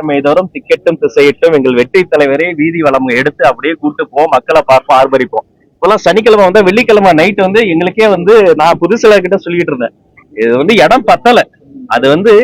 மெய்தோறும் திக்கெட்டும் திசையிட்டும் எங்கள் வெற்றி தலைவரை வீதி வளம் எடுத்து அப்படியே கூட்டு போவோம், மக்களை பார்ப்போம், ஆர்ப்பரிப்போம். இப்பெல்லாம் சனிக்கிழமை வந்து வெள்ளிக்கிழமை நைட் வந்து எங்களுக்கே வந்து நான் புதுசில கிட்ட சொல்லிட்டு இருந்தேன், இது வந்து இடம் பத்தல. அது வந்து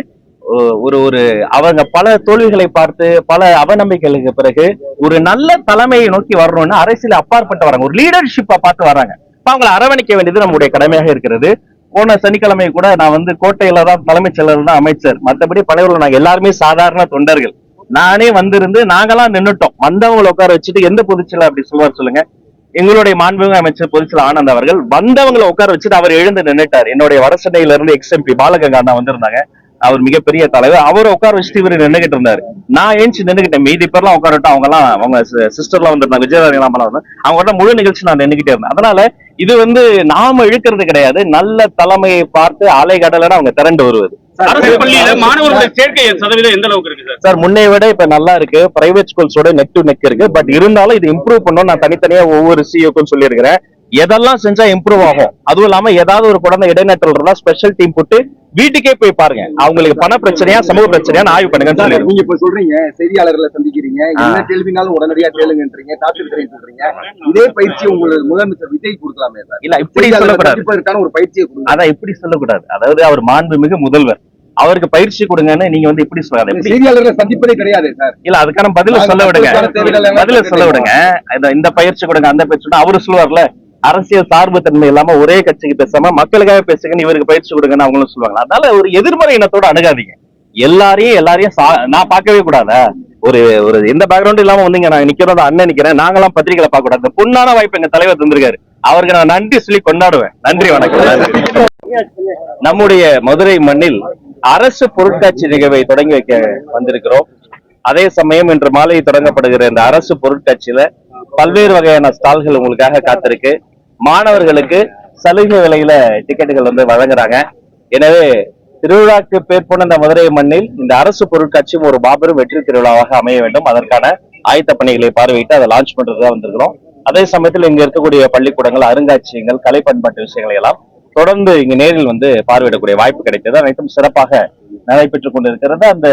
ஒரு ஒரு அவங்க பல தோல்விகளை பார்த்து பல அவநம்பிக்கைகளுக்கு பிறகு ஒரு நல்ல தலைமையை நோக்கி வரணும்னு அரசியல் அப்பாற்பட்டு வராங்க, ஒரு லீடர்ஷிப்பா பார்த்து வராங்க. அவங்களை அரவணைக்க வேண்டியது நம்முடைய கடமையாக இருக்கிறது. போன சனிக்கிழமை கூட நான் வந்து கோட்டையில தான் தலைமைச் செயலர் தான் அமைச்சர், மற்றபடி பழைய நாங்க எல்லாருமே சாதாரண தொண்டர்கள். நானே வந்திருந்து நாங்கெல்லாம் நின்னுட்டோம், வந்தவங்களை உட்கார வச்சுட்டு எந்த பொதுச்செயலர் அப்படி சொல்லுவார் சொல்லுங்க? எங்களுடைய மாண்புமிகு அமைச்சர் பொதுச்செயலர் ஆனந்த் அவர்கள் வந்தவங்களை உட்கார வச்சுட்டு அவர் எழுந்து நின்னுட்டார். என்னுடைய வடசென்னையில இருந்து எக்ஸ்எம்பி பாலகங்கா அண்ணா வந்திருந்தாங்க, அவர் மிகப்பெரிய தலைவர், அவரை உட்கார வச்சுட்டு இவரு நின்னுகிட்டு இருந்தாரு. நான் ஏஞ்சி நின்னுகிட்டேன், மீதி பேர்லாம் உட்காரட்டும், அவங்க எல்லாம் அவங்க சிஸ்டர்லாம் வந்திருந்தாங்க, விஜயதாரிலாம் அவங்க முழு நிகழ்ச்சி நான் நின்னுகிட்டே இருந்தேன். அதனால இது வந்து நாம இழுக்கிறது கிடையாது, நல்ல தலைமையை பார்த்து அலைகடலன்னு அவங்க திரண்டு வருவது. அரசு பள்ளியில மாணவர்களுடைய சேர்க்கை சதவீதம் எந்த அளவுக்கு இருக்கு சார்? முன்னை விட இப்ப நல்லா இருக்கு, பிரைவேட் ஸ்கூல்ஸோட நெக் டு நெக் இருக்கு. பட் இருந்தாலும் இது இம்ப்ரூவ் பண்ணணும். நான் தனித்தனியா ஒவ்வொரு சிஓக்கும் சொல்லியிருக்கிறேன், எதெல்லாம் செஞ்சா இம்ப்ரூவ் ஆகும். அதுவும் இல்லாம ஏதாவது ஒரு குழந்தை இடைநற்றல் இருந்தா ஸ்பெஷல் டீம் போட்டு வீட்டுக்கே போய் பாருங்க, அவங்களுக்கு பண பிரச்சனையா சமூக பிரச்சனையா ஆய்வு பண்ணுங்க. நீங்க இப்ப சொல்றீங்க செய்தியாளர்களை சந்திக்கிறீங்க, என்ன கேள்வினாலும் உடனடியா கேளுங்கன்றீங்க, டாக்டர் சொல்றீங்க. இதே பயிற்சி உங்களுக்கு முதலமைச்சர் விஜய் கொடுக்கலாமே சார்? இல்ல இப்படி சொல்லக்கூடாது, ஒரு பயிற்சியை அதான் இப்படி சொல்லக்கூடாது. அதாவது அவர் மாண்புமிகு முதல்வர், அவருக்கு பயிற்சி கொடுங்கன்னு நீங்க வந்து இப்படி சொல்லாத. செய்தியாளர்களை சந்திப்பதே கிடையாது சார். இல்ல அதுக்கான பதில சொல்ல விடுங்க, பதில சொல்ல விடுங்க. இந்த பயிற்சி கொடுங்க அந்த பயிற்சி அவரு சொல்லுவார்ல, அரசியல் சார்பு தன்மை இல்லாம ஒரே கட்சிக்கு பேசாம மக்களுக்காக பேசுங்கன்னு இவருக்கு பயிற்சி கொடுங்கன்னு அவங்களும் சொல்லுவாங்க. அதனால ஒரு எதிர்மறை இனத்தோட அணுகாதீங்க. எல்லாரையும் நான் பார்க்கவே கூடாதா? ஒரு ஒரு எந்த பேக்ரவுண்ட் இல்லாம வந்து நான் நிக்கிறோம், அண்ணன் நிக்கிறேன், நாங்களாம் பத்திரிகைகளை பார்க்க கூடாது. இந்த பொண்ணான வாய்ப்பு எங்க தலைவர் தந்திருக்காரு, அவருக்கு நான் நன்றி சொல்லி கொண்டாடுவேன். நன்றி, வணக்கம். நம்முடைய மதுரை மண்ணில் அரசு பொருட்காட்சி நிகழ்வை தொடங்கி வைக்க வந்திருக்கிறோம். அதே சமயம் இன்று மாலை தொடங்கப்படுகிற இந்த அரசு பொருட்காட்சியில பல்வேறு வகையான ஸ்டால்கள் உங்களுக்காக காத்திருக்கு. மாணவர்களுக்கு சலுகை விலையில டிக்கெட்டுகள் வந்து வழங்குறாங்க. எனவே திருவிழாக்கு பேர் போன இந்த மதுரை மண்ணில் இந்த அரசு பொருட்காட்சியும் ஒரு மாபெரும் வெற்றி திருவிழாவாக அமைய வேண்டும். அதற்கான ஆயத்த பணிகளை பார்வையிட்டு அதை லான்ச் பண்றதுதான் வந்திருக்கிறோம். அதே சமயத்தில் இங்க இருக்கக்கூடிய பள்ளிக்கூடங்கள், அருங்காட்சியகங்கள், கலை பண்பாட்டு விஷயங்களை எல்லாம் தொடர்ந்து இங்கு நேரில் வந்து பார்வையிடக்கூடிய வாய்ப்பு கிடைத்தது. அனைத்தும் சிறப்பாக நடைபெற்றுக் கொண்டிருக்கிறது. அந்த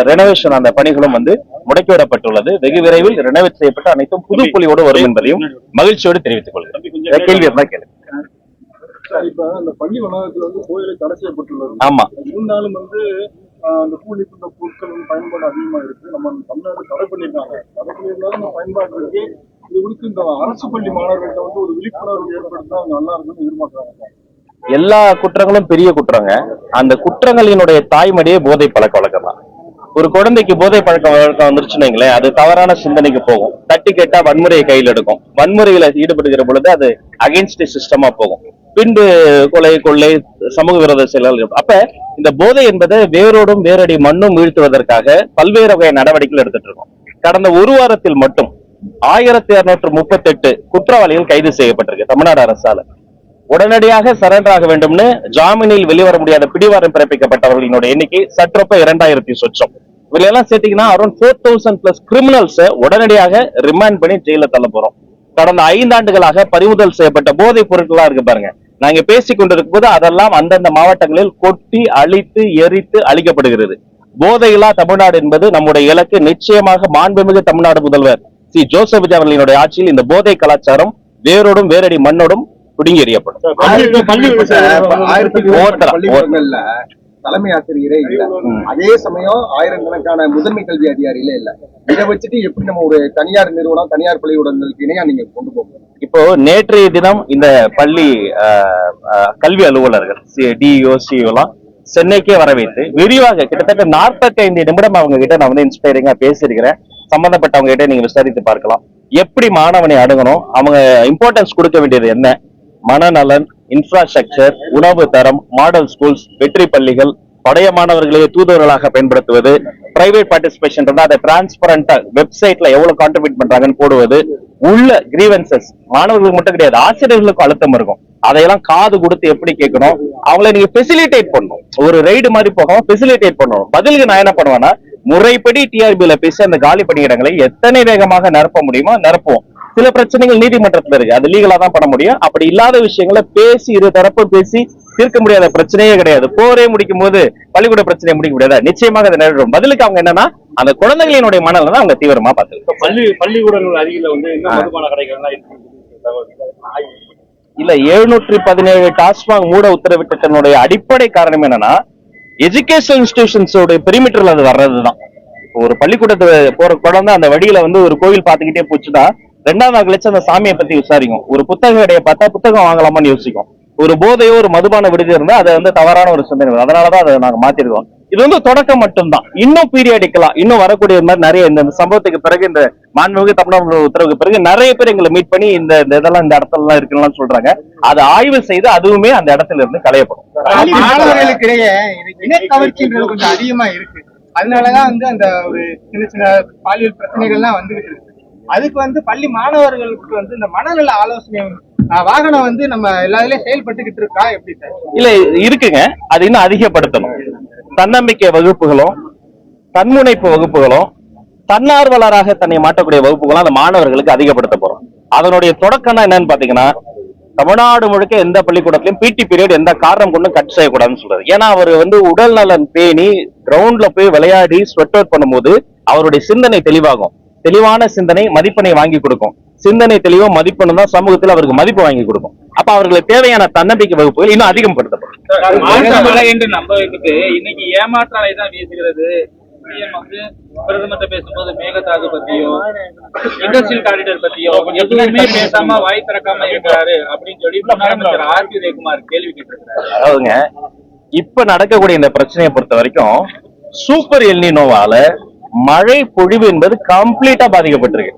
ரெனோவேஷன் அந்த பணிகளும் வந்து முடக்கிவிடப்பட்டுள்ளது. வெகு விரைவில் ரெனோவேட் செய்யப்பட்டு அனைத்தும் புதுப்பொலியோடு வரும் என்பதையும் மகிழ்ச்சியோடு தெரிவித்துக் கொள்கிறேன். கேள்வி இருந்தா கேள்வி. இப்ப அந்த பள்ளி வளாகத்துல வந்து கோயிலை தடை செய்யப்பட்டுள்ளது. ஆமா, இருந்தாலும் வந்து அந்த கூலிப்புண்ட பொருட்கள் பயன்பாடு அதிகமா இருக்கு. நம்ம தமிழ்நாடு தடை பண்ணிருக்காங்க. தடை பண்ணியிருந்தாலும் நம்ம பயன்பாடு இருக்கு. இது குறித்து இந்த அரசு பள்ளி மாணவர்கள்ட்ட வந்து ஒரு விழிப்புணர்வு ஏற்படுத்தா நல்லா இருக்குன்னு எதிர்பார்க்கிறாங்க. எல்லா குற்றங்களும் பெரிய குற்றங்க. அந்த குற்றங்களினுடைய தாய்மடியே போதை பழக்க வழக்கம் தான். ஒரு குழந்தைக்கு போதை பழக்க வழக்கம் வந்துருச்சுன்னு அது தவறான சிந்தனைக்கு போகும். தட்டி கேட்டா வன்முறையை கையில் எடுக்கும். வன்முறையில ஈடுபடுகிற பொழுது அது அகைன்ஸ்ட் சிஸ்டமா போகும். பின்பு கொலை, கொள்ளை, சமூக விரோத செயல்கள். அப்ப இந்த போதை என்பதை வேரோடும் வேரடி மண்ணும் வீழ்த்துவதற்காக பல்வேறு வகை நடவடிக்கைகள் எடுத்துட்டு இருக்கோம். கடந்த ஒரு வாரத்தில் மட்டும் 1638 குற்றவாளிகள் கைது செய்யப்பட்டிருக்கு தமிழ்நாடு அரசால. உடனடியாக சரண்டர் ஆக வேண்டும்னு ஜாமீனில் வெளிவர முடியாத பிடிவாரம் பிறப்பிக்கப்பட்டவர்களினுடைய எண்ணிக்கை சற்றொப்ப 2000 சொச்சம். இவெல்லாம் சேர்த்தீங்கன்னா அரௌண்ட் 4000+ கிரிமினல்ஸ் உடனடியாக ரிமாண்ட் பண்ணி ஜெயில தள்ள போறோம். கடந்த 5 ஆண்டுகளாக பறிமுதல் செய்யப்பட்ட போதைப் பொருட்களா இருக்கு பாருங்க. நாங்க பேசிக் கொண்டிருக்கும் போது அதெல்லாம் அந்தந்த மாவட்டங்களில் கொட்டி அழித்து எரித்து அழிக்கப்படுகிறது. போதையில்லா தமிழ்நாடு என்பது நம்முடைய இலக்கு. நிச்சயமாக மாண்புமிகு தமிழ்நாடு முதல்வர் சி ஜோசப் விஜய் அவர்களினுடைய ஆட்சியில் இந்த போதை கலாச்சாரம் வேரோடும் வேரடி மண்ணோடும் பிடுங்கி எறியப்படும். தலைமை ஆசிரியரே இல்ல, அதே சமயம் ஆயிரக்கணக்கான முதன்மை கல்வி அதிகாரிகளே இல்ல. இதை வச்சுட்டு எப்படி நம்ம ஒரு தனியார் நிறுவனம், தனியார் பள்ளிக்கூடங்களுக்கு இணையா நீங்க கொண்டு போகணும்? இப்போ நேற்றைய தினம் இந்த பள்ளி கல்வி அலுவலர்கள் டிஇஓ, சிஇஓ எல்லாம் சென்னைக்கே வர வைத்து விரிவாக கிட்டத்தட்ட 45 நிமிடம் அவங்க கிட்ட நான் வந்து இன்ஸ்பைரிங்கா பேசியிருக்கிறேன். சம்பந்தப்பட்டவங்க கிட்ட நீங்க விசாரித்து பார்க்கலாம். எப்படி மாணவனை அணுகணும், அவங்க இம்பார்ட்டன்ஸ் கொடுக்க வேண்டியது என்ன, மனநலன், இன்ஃப்ராஸ்ட்ரக்சர், உணவு தரம், மாடல் ஸ்கூல்ஸ், வெற்றி பள்ளிகள், பழைய மாணவர்களை தூதுவர்களாக பயன்படுத்துவது, பிரைவேட் பார்ட்டிசிபேஷன் இருந்தா அதை டிரான்ஸ்பரண்டா வெப்சைட்ல எவ்வளவு கான்ட்ரிபியூட் பண்றாங்கன்னு போடுவது, உள்ள கிரீவன்சஸ் மாணவர்களுக்கு மட்டும் கிடையாது ஆசிரியர்களுக்கும் அழுத்தம் இருக்கும். அதையெல்லாம் காது கொடுத்து எப்படி கேட்கணும், அவங்களை நீங்க ஃபெசிலிட்டேட் பண்ணணும். ஒரு ரைடு மாதிரி போகாம ஃபெசிலிட்டேட் பண்ணணும். பதிலுக்கு நான் என்ன பண்ணுவேன்னா, முறைப்படி டிஆர்பியில பேசி அந்த காலி பணியிடங்களை எத்தனை வேகமாக நிரப்ப முடியுமோ நிரப்புவோம். சில பிரச்சனைகள் நீதிமன்றத்துல இருக்கு, அது லீகலா தான் பண்ண முடியும். அப்படி இல்லாத விஷயங்களை பேசி இரு தரப்பு பேசி தீர்க்க முடியாத பிரச்சனையே கிடையாது. போரே முடிக்கும் போது பள்ளிக்கூட பிரச்சனையை முடிக்க முடியாதா? நிச்சயமாக அதை நிறைவேறும். பதிலுக்கு அவங்க என்னன்னா அந்த குழந்தைகளினுடைய மனநல தான் அவங்க தீவிரமா பார்த்து பள்ளிக்கூடங்கள் அருகில வந்து இன்னும் மதுபான கடைகள்லாம் இல்ல 717 டாஸ்மாக் மூட உத்தரவிட்டதனுடைய அடிப்படை காரணம் என்னன்னா எஜுகேஷன் இன்ஸ்டிடியூஷன்ஸோட பெரிமீட்டர்ல அது வர்றதுதான். ஒரு பள்ளிக்கூடத்துல போற குழந்தை அந்த வழியில வந்து ஒரு கோவில் பாத்துக்கிட்டே போச்சுன்னா 2வது நாள் கழிச்சு அந்த சாமியை பத்தி விசாரிக்கும். ஒரு புத்தக கடையை பார்த்தா புத்தகம் வாங்கலாமான்னு யோசிக்கும். ஒரு போதையோ ஒரு மதுபான விடுதி இருந்தா அதை வந்து தவறான ஒரு சிந்தனை. அதனாலதான் அதை நாங்க மாத்திருக்கோம். இது வந்து தொடக்கம் மட்டும்தான். இன்னும் பீரியாடிக்கலாம், இன்னும் வரக்கூடிய மாதிரி நிறைய இந்த சம்பவத்துக்கு பிறகு, இந்த மாண்புமிகு தமிழ்நாடு உத்தரவுக்கு பிறகு நிறைய பேர் எங்களை மீட் பண்ணி இந்த இதெல்லாம் இந்த இடத்துல எல்லாம் இருக்குன்னு சொல்றாங்க. அதை ஆய்வு செய்து அதுவுமே அந்த இடத்துல இருந்து களையப்படும். மாணவர்களுக்கிடையே இனக்கவர்ச்சின்றது கொஞ்சம் அதிகமா இருக்கு. அதனாலதான் வந்து அந்த ஒரு சின்ன சின்ன பாலியல் பிரச்சனைகள்லாம் வந்துகிட்டு இருக்கு. அதுக்கு வந்து பள்ளி மாணவர்களுக்கு வந்து இந்த மனநல ஆலோசனை வாகனம் வந்து நம்ம எல்லா இதுலயும் செயல்பட்டுக்கிட்டு இருக்கா எப்படி சார்? இல்ல இருக்குங்க, அது இன்னும் அதிகப்படுத்தணும். தன்னம்பிக்கை வகுப்புகளும் தன்முனைப்பு வகுப்புகளும் தன்னார்வலராக தன்னை மாற்றக்கூடிய வகுப்புகளும் அந்த மாணவர்களுக்கு அதிகப்படுத்த போறோம். அதனுடைய தொடக்கம்னா என்னன்னு பாத்தீங்கன்னா தமிழ்நாடு முழுக்க எந்த பள்ளிக்கூடத்திலும் பிடி பீரியட் எந்த காரணம் கொண்டும் கட் செய்யக்கூடாதுன்னு சொல்றாரு. ஏன்னா அவர் வந்து உடல் நலன் பேணி கிரவுண்ட்ல போய் விளையாடி ஸ்வெட் அவுட் பண்ணும்போது அவருடைய சிந்தனை தெளிவாகும். தெளிவான சிந்தனை மதிப்பெண்ணை வாங்கி கொடுக்கும். சிந்தனை தெளிவும் மதிப்பெண்ணும் தான் சமூகத்தில் அவருக்கு மதிப்பு வாங்கி கொடுக்கும். அப்ப அவர்களுக்கு தேவையான தன்னம்பிக்கை வகுப்புகள் இன்னும் அதிகப்படுத்தப்படும். என்று நம்பருக்கு இன்னைக்கு ஏமாற்ற அலை தான் வீசுகிறது. வந்து பிரதமர்கிட்ட பேசும்போது மேகதாது பத்தியோ இண்டஸ்ட்ரியல் காரிடர் பத்தியோ எதுவுமே பேசாம வாய் திறக்காம இருக்கிறாரு அப்படின்னு சொல்லி முதலமைச்சர் ஆர் பி உதயகுமார் கேள்வி கேட்டிருக்கிறாரு. அதாவதுங்க, இப்ப நடக்கக்கூடிய இந்த பிரச்சனையை பொறுத்த வரைக்கும் சூப்பர் எல்னினோவால மழை பொழிவு என்பது கம்ப்ளீட்டா பாதிக்கப்பட்டிருக்கு.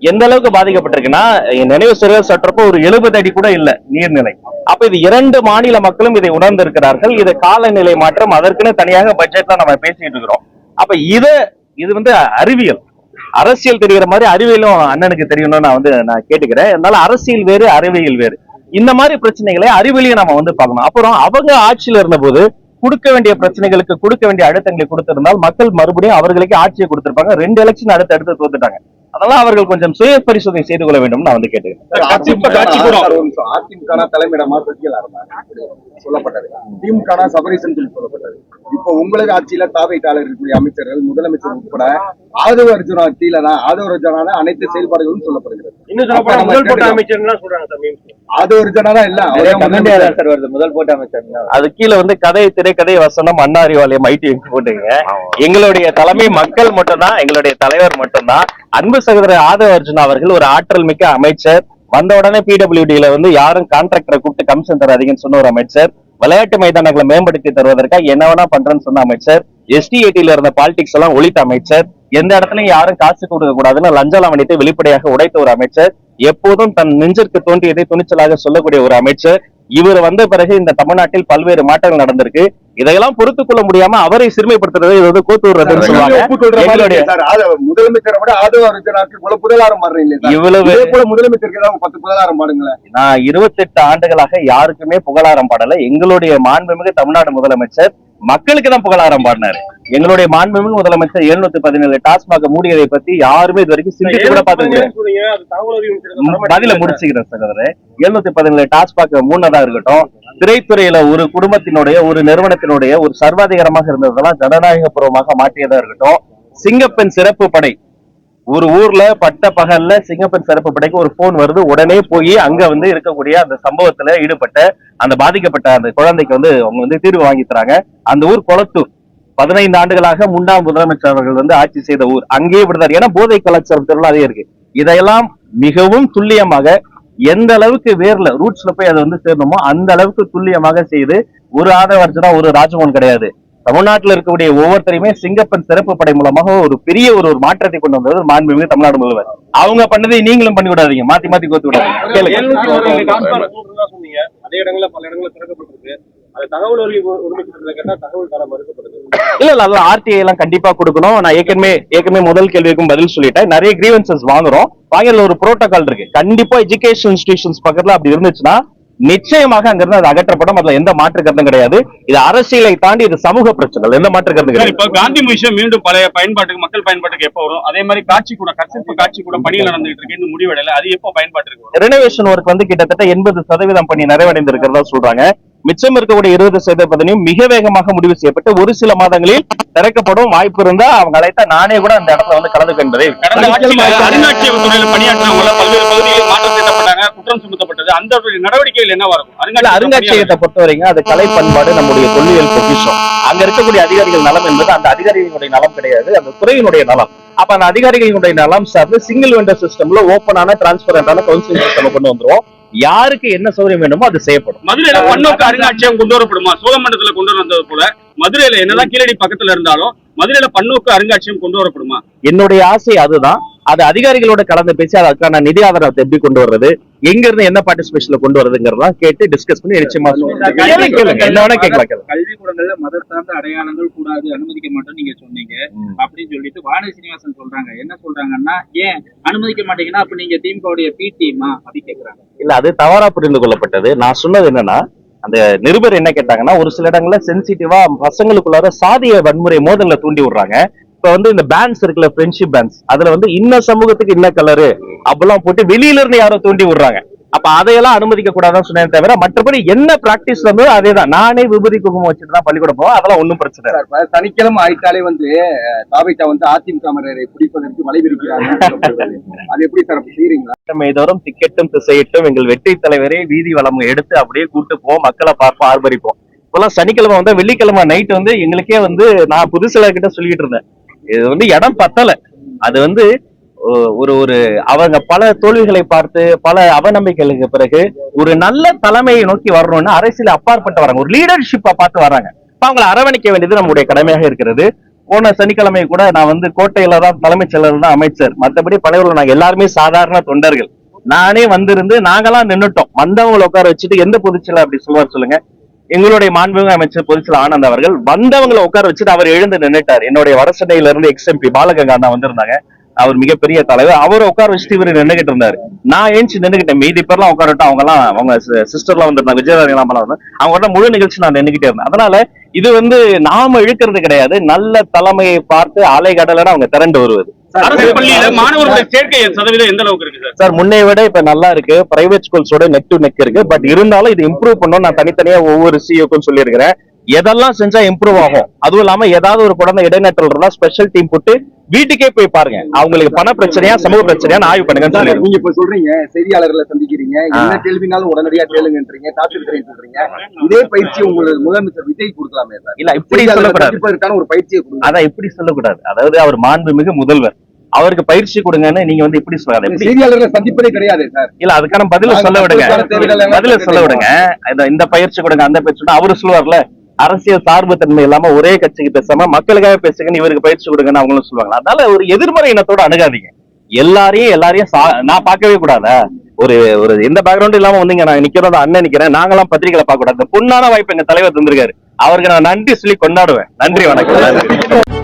எந்த அளவுக்கு பாதிக்கப்பட்டிருக்குன்னா நினைவு சற்றப்போ ஒரு 70 அடி கூட இல்ல நீர்நிலை. அப்ப இது 2 மாநில மக்களும் இதை உணர்ந்திருக்கிறார்கள். இது காலநிலை மாற்றம், அதற்குன்னு தனியாக பட்ஜெட்ல நம்ம பேசிட்டு இருக்கிறோம். அப்ப இது வந்து அறிவியல், அரசியல் தெரிகிற மாதிரி அறிவியலும் அண்ணனுக்கு தெரியணும்னு நான் கேட்டுக்கிறேன். அதனால அரசியல் வேறு அறிவியல் வேறு. இந்த மாதிரி பிரச்சனைகளை அறிவியலையும் நம்ம வந்து பார்க்கணும். அப்புறம் அவங்க ஆட்சியில இருந்த போது கொடுக்க வேண்டிய பிரச்சனைகளுக்கு கொடுக்க வேண்டிய அழுத்தங்களை கொடுத்திருந்தால் மக்கள் மறுபடியும் அவர்களுக்கு ஆட்சியை கொடுத்திருப்பாங்க. 2 எலெக்ஷன் அடுத்து தோத்துட்டாங்க. அதெல்லாம் அவர்கள் கொஞ்சம் சுய பரிசோதனை செய்து கொள்ள வேண்டும் நான் வந்து கேட்டுக்கிறேன். அதிமுக தலைமையிடமா சொல்லப்பட்டது, திமுக சபரீசன் சொல்லப்பட்டது. இப்போ உங்களுக்கு ஆட்சியில தாவைக்கால இருக்கக்கூடிய அமைச்சர்கள், முதலமைச்சர் உட்பட ஆதவ அர்ஜுனா கீழே தான் ஆதவ அர்ஜுனா அனைத்து செயல்பாடுகளும் சொல்லப்படுகிறது. ஆதவ அர்ஜுனா தான் இல்ல, முதல் போட்ட அமைச்சர். அது கீழே வந்து கதை, திரைக்கதை, வசனம், அண்ணா அறிவாலயம், ஐடி போட்டுங்க. எங்களுடைய தலைமை மக்கள் மட்டும்தான், எங்களுடைய தலைவர் மட்டும்தான். அன்பு சகோதரர் ஆதவ அர்ஜுனா அவர்கள் ஒரு ஆற்றல் மிக்க அமைச்சர். வந்த உடனே பிடபிள்யூடியில வந்து யாரும் கான்ட்ராக்டரை கூப்பிட்டு கமிஷன் தராதீங்கன்னு சொன்ன ஒரு அமைச்சர். விளையாட்டு மைதானங்களை மேம்படுத்தி தருவதற்காக என்ன வேணா பண்றேன்னு சொன்ன அமைச்சர். ST80 இருந்த பாலிடிக்ஸ் எல்லாம் ஒழித்த அமைச்சர். எந்த இடத்துலயும் யாரும் காசு கொடுக்க கூடாதுன்னு லஞ்ச லாவணியத்தை வெளிப்படையாக உடைத்த ஒரு அமைச்சர். எப்போதும் தன் நெஞ்சிற்கு தோன்றியதை துணிச்சலாக சொல்லக்கூடிய ஒரு அமைச்சர். இவர் வந்த பிறகு இந்த தமிழ்நாட்டில் பல்வேறு மாற்றங்கள் நடந்திருக்கு. இதையெல்லாம் பொறுத்துக் கொள்ள முடியாம அவரை சிறுமைப்படுத்துறது, இது வந்து கூத்து விடுறதுன்னு சொல்லுவாங்க. முதலமைச்சரை விட ஆதவ அர்ஜுனாக்கு புகழாரம் பாடுறீங்க. இவ்வளவு முதலமைச்சருக்கு 10 புகழாரம் பாடுங்களேன். நான் 28 ஆண்டுகளாக யாருக்குமே புகழாரம் பாடல. எங்களுடைய மாண்புமிகு தமிழ்நாடு முதலமைச்சர் மக்களுக்கு தான் புகழாரம் பாடினாரு. எங்களுடைய மாண்புமிகு முதலமைச்சர் 717 டாஸ்மாக மூடியதை பத்தி யாருமே இது வரைக்கும் சிந்தித்து கூட பார்த்து பதில முடிச்சுக்கிறேன் சகோதரர். 717 டாஸ்மாக மூணதா இருக்கட்டும், திரைத்துறையில ஒரு குடும்பத்தினுடைய, ஒரு நிறுவனத்தினுடைய ஒரு சர்வாதிகாரமாக இருந்ததெல்லாம் ஜனநாயக பூர்வமாக மாற்றியதா இருக்கட்டும். சிங்கப்பெண் சிறப்பு படை, ஒரு ஊர்ல பட்ட பகல்ல சிங்கப்பெண் சிறப்பு படைக்கு ஒரு போன் வருது. உடனே போய் அங்க வந்து இருக்கக்கூடிய அந்த சம்பவத்துல ஈடுபட்ட அந்த பாதிக்கப்பட்ட அந்த குழந்தைக்கு வந்து அவங்க வந்து தீர்வு வாங்கி தராங்க. அந்த ஊர் கொளத்தூர். 15 ஆண்டுகளாக முன்னாள் முதலமைச்சர் அவர்கள் வந்து ஆட்சி செய்த ஊர். அங்கேயே விடுதார். ஏன்னா போதை கலாச்சாரத்தில அதே இருக்கு. இதையெல்லாம் மிகவும் துல்லியமாக எந்த அளவுக்கு வேர்ல ரூட்ஸ்ல போய் அதை வந்து சேரணுமோ அந்த அளவுக்கு துல்லியமாக செய்து, ஒரு ஆதவ அர்ஜுனா ஒரு ராஜமோகன் கிடையாது, தமிழ்நாட்டில் இருக்கக்கூடிய ஒவ்வொருத்தரையுமே சிங்கப்பெண் சிறப்பு படை மூலமாக ஒரு பெரிய ஒரு மாற்றத்தை கொண்டு வந்தது மாண்புமிகு தமிழ்நாடு முதல்வர். அவங்க பண்ணதை நீங்களும் பண்ணி விடாதீங்க, மாத்தி மாத்தி கோத்து விடாதீங்க. அதே இடங்கள்ல பல இடங்கள்ல திறக்கப்பட்டிருக்கு. அது தகவல் உரிமை கேட்டா தகவல் தர மறுக்கப்படுது. இல்ல அது RTI எல்லாம் கண்டிப்பா கொடுக்கணும். நான் ஏற்கனவே முதல் கேள்விக்கும் பதில் சொல்லிட்டேன். நிறைய கிரீவன்சஸ் வாங்குறோம். வாங்கல ஒரு புரோட்டோகால் இருக்கு. கண்டிப்பா எஜுகேஷன் இன்ஸ்டிடியூஷன்ஸ் பக்கத்துல அப்படி இருந்துச்சுன்னா நிச்சயமாக அங்கிருந்து அது அகற்றப்படும். அதுல எந்த மாற்று கருத்தும் கிடையாது. இது அரசியலை தாண்டி இது சமூக பிரச்சனை, எந்த மாற்று கருத்து கிடையாது. இப்ப காந்தி மியூசியம் மீண்டும் பழைய பயன்பாட்டுக்கு, மக்கள் பயன்பாட்டுக்கு எப்ப வரும்? அதே மாதிரி கற்சிற்பு காட்சி கூட பணிகள் நடந்துட்டு இருக்கு, இன்னும் முடிவடையல. அது எப்போ பயன்பாட்டுக்கு வரும்? ரெனோவேஷன் ஒர்க் வந்து கிட்டத்தட்ட 80% பணி நிறைவடைந்து இருக்கிறதா சொல்றாங்க. மிச்சம் இருக்கக்கூடிய 20% மிக வேகமாக முடிவு செய்யப்பட்டு ஒரு சில மாதங்களில் திறக்கப்படும். வாய்ப்பு இருந்தா அவங்க அழைத்தா நானே கூட அந்த இடத்துல வந்து கலந்துக்க என்பதை கடந்த ஆட்சியில் அருங்காட்சியக துறையில பணியாற்றினவங்க பல்வேறு பகுதிகளில் மாற்றம் செய்யப்பட்டாங்க, குற்றம் சுமத்தப்பட்டது. அந்த நடவடிக்கைகள் என்ன வரும்? அருங்காட்சியகத்தை பொறுத்தவரைக்கும் அது கலை பண்பாடு நம்முடைய தொல்லியல் பொக்கிஷம். அங்க இருக்கக்கூடிய அதிகாரிகள் நலம் என்பது அந்த அதிகாரிகளுடைய நலம் கிடையாது, அந்த துறையினுடைய நலம். அப்ப அந்த அதிகாரிகளுடைய நலம் சார்ந்து சிங்கிள் வெண்டர் சிஸ்டம்ல ஓப்பனான டிரான்ஸ்பரண்டான கவுன்சிலிங் சிஸ்டம் கொண்டு வந்துருவோம். யாருக்கு என்ன சௌகரியம் வேணுமோ அது செய்யப்படும். மதுரையில பன்னோக்கு அருங்காட்சியகம் கொண்டு வரப்படுமா? சோழமண்டலத்துல கொண்டு வந்தது போல மதுரையில என்னதான் கீழடி பக்கத்துல இருந்தாலும் மதுரையில பன்னோக்கு அருங்காட்சியகம் கொண்டு வரப்படுமா? என்னுடைய ஆசை அதுதான். அது அதிகாரிகளோட கலந்து பேசி அதுக்கான நிதி ஆதாரத்தை எப்படி கொண்டு வர்றது, எங்க இருந்து என்ன பார்ட்டிசிபேஷன்ல கொண்டு வரதுங்கிறதா கேட்டு டிஸ்கஸ் பண்ணி நிச்சயமா என்ன வேணா கேட்கலாம். கல்விக்கூடங்கள்ல மத சார்ந்த அடையாளங்கள் கூடாது, அனுமதிக்க மாட்டோம் நீங்க சொன்னீங்க அப்படின்னு சொல்லிட்டு வானதி சீனிவாசன் சொல்றாங்க. என்ன சொல்றாங்கன்னா, ஏன் அனுமதிக்க மாட்டீங்கன்னா அப்ப நீங்க திமுகவுடைய பி டீமா அப்படி கேக்குறாங்க. இல்ல, அது தவறா புரிந்து கொள்ளப்பட்டது. நான் சொன்னது என்னன்னா, அந்த நிருபர் என்ன கேட்டாங்கன்னா, ஒரு சில இடங்கள்ல சென்சிட்டிவா பசங்களுக்குள்ளார சாதிய வன்முறை மோதல்ல தூண்டி விடுறாங்க. இப்ப வந்து இந்த பேண்ட்ஸ் இருக்குல்ல, ஃப்ரெண்ட்ஷிப் பேண்ட்ஸ், அதுல வந்து இன்ன சமூகத்துக்கு இன்ன கலரு அப்படிலாம் போட்டு வெளியில இருந்து யாரோ தூண்டி விடுறாங்க. அப்ப அதையெல்லாம் அனுமதிக்க கூடாதுன்னு சொன்னேன் தவிர மற்றபடி என்ன பிராக்டிஸ் வந்து அதேதான். நானே விபூதி குங்குமம் வச்சுட்டு தான் பள்ளிக்கூடம் போவோம், அதெல்லாம் ஒண்ணும் பிரச்சனை இல்லை. சனிக்கிழமை ஆயிட்டாலே வந்து தாவேக்கா வந்து அதிமுக பிடிப்பதற்கு வலைவிரிக்கிறாங்க. அது எப்படி சார் செய்யறீங்களா? இதோறும் திக்கெட்டும் திசையிட்டும் எங்கள் வெற்றி தலைவரே வீதி வளம் எடுத்து அப்படியே கூட்டு போவோம், மக்களை பார்ப்போம், ஆர்ப்பரிப்போம். இப்பெல்லாம் சனிக்கிழமை வந்து வெள்ளிக்கிழமை நைட் வந்து எங்களுக்கே வந்து நான் புதுசில கிட்ட சொல்லிட்டு இருந்தேன், இது வந்து இடம் பத்தல. அது வந்து ஒரு அவங்க பல தோல்விகளை பார்த்து பல அவநம்பிக்கைகளுக்கு பிறகு ஒரு நல்ல தலைமையை நோக்கி வரணும்னு அரசியல் அப்பாற்பட்டு வராங்க, ஒரு லீடர்ஷிப்பா பார்த்து வராங்க. அவங்களை அரவணைக்க வேண்டியது நம்முடைய கடமையாக இருக்கிறது. போன சனிக்கிழமை கூட நான் வந்து கோட்டையில தான் தலைமைச் செயலர் தான் அமைச்சர், மற்றபடி பழைய நாங்க எல்லாருமே சாதாரண தொண்டர்கள். நானே வந்திருந்து நாங்கெல்லாம் நின்னுட்டோம். வந்தவங்களை உட்கார வச்சுட்டு எந்த பொதுச்செயலர் அப்படி சொல்லுவார் சொல்லுங்க? எங்களுடைய மாண்புமிகு அமைச்சர் பொதுச்செயலர் ஆனந்த் அவர்கள் வந்தவங்களை உட்கார வச்சுட்டு அவர் எழுந்து நின்னுட்டார். என்னுடைய வடசென்னையில இருந்து எக்ஸ்எம்பி பாலகங்கா அண்ணா வந்திருந்தாங்க, அவர் மிகப்பெரிய தலைவர். அவரை உட்கார வச்சுட்டு இவரு நின்றுகிட்டு இருந்தாரு. நான் ஏஞ்சி நின்றுகிட்டேன். மீதி பேர்லாம் உட்காரட்டும், அவங்க சிஸ்டர்லாம் வந்திருந்தாங்க, விஜயராஜலாம் அவங்க முழு நிகழ்ச்சி நான் நின்றுகிட்டே இருந்தேன். அதனால இது வந்து நாம இழுக்கிறது கிடையாது, நல்ல தலைமையை பார்த்து அலைகடலன்னு அவங்க திரண்டு வருவது. அரசு பள்ளியில மாணவர்களுடைய சேர்க்கை சதவீதம் எந்த அளவுக்கு இருக்கு சார்? முன்னை விட இப்ப நல்லா இருக்கு. பிரைவேட் ஸ்கூல்ஸோட நெக் டு நெக் இருக்கு. பட் இருந்தாலும் இது இம்ப்ரூவ் பண்ணணும். நான் தனித்தனியா ஒவ்வொரு சிஓக்கும் சொல்லியிருக்கிறேன், எதெல்லாம் செஞ்சா இம்ப்ரூவ் ஆகும். அதுவும் இல்லாம ஏதாவது ஒரு குழந்தை இடைநற்றல் இருந்தா ஸ்பெஷல் டீம் போட்டு வீட்டுக்கே போய் பாருங்க, அவங்களுக்கு பண பிரச்சனையா சமூக பிரச்சனையா ஆய்வு பண்ணுங்க. நீங்க இப்ப சொல்றீங்க செய்தியாளர்களை சந்திக்கிறீங்க, என்ன கேள்வினாலும் உடனடியா கேளுங்கன்றீங்க, தாத்திருக்கிறேன் சொல்றீங்க. இதே பயிற்சி உங்களுக்கு முதலமைச்சர் விஜய் கொடுக்கலாமே சார்? இல்ல, இப்படி சொல்லக்கூடாது. ஒரு பயிற்சியை அதான் இப்படி சொல்லக்கூடாது. அதாவது அவர் மாண்புமிகு முதல்வர், அவருக்கு பயிற்சி கொடுங்கன்னு நீங்க வந்து இப்படி சொல்லாது. செய்தியாளர்களை சந்திப்பதே கிடையாது சார். இல்ல, அதுக்கான பதில சொல்ல விடுங்க, பதில சொல்ல விடுங்க. இந்த பயிற்சி கொடுங்க அந்த பயிற்சி அவரு சொல்லுவார்ல, அரசியல் சார்பு தன்மை இல்லாம ஒரே கட்சிக்கு பேசாம மக்களுக்காக பேசுங்கன்னு இவருக்கு பயிற்சி கொடுங்கன்னு அவங்களும் சொல்லுவாங்க. அதனால ஒரு எதிர்மறை இனத்தோட அணுகாதீங்க. எல்லாரையும் நான் பார்க்கவே கூடாதா? ஒரு எந்த பேக்ரவுண்டும் இல்லாம வந்து நான் நிக்கிறோம், அண்ணன் நிக்கிறேன், நாங்களாம் பத்திரிகையில பார்க்க கூடாது. பொன்னான வாய்ப்பு எங்க தலைவர் தந்திருக்காரு, அவருக்கு நான் நன்றி சொல்லி கொண்டாடுவேன். நன்றி, வணக்கம்.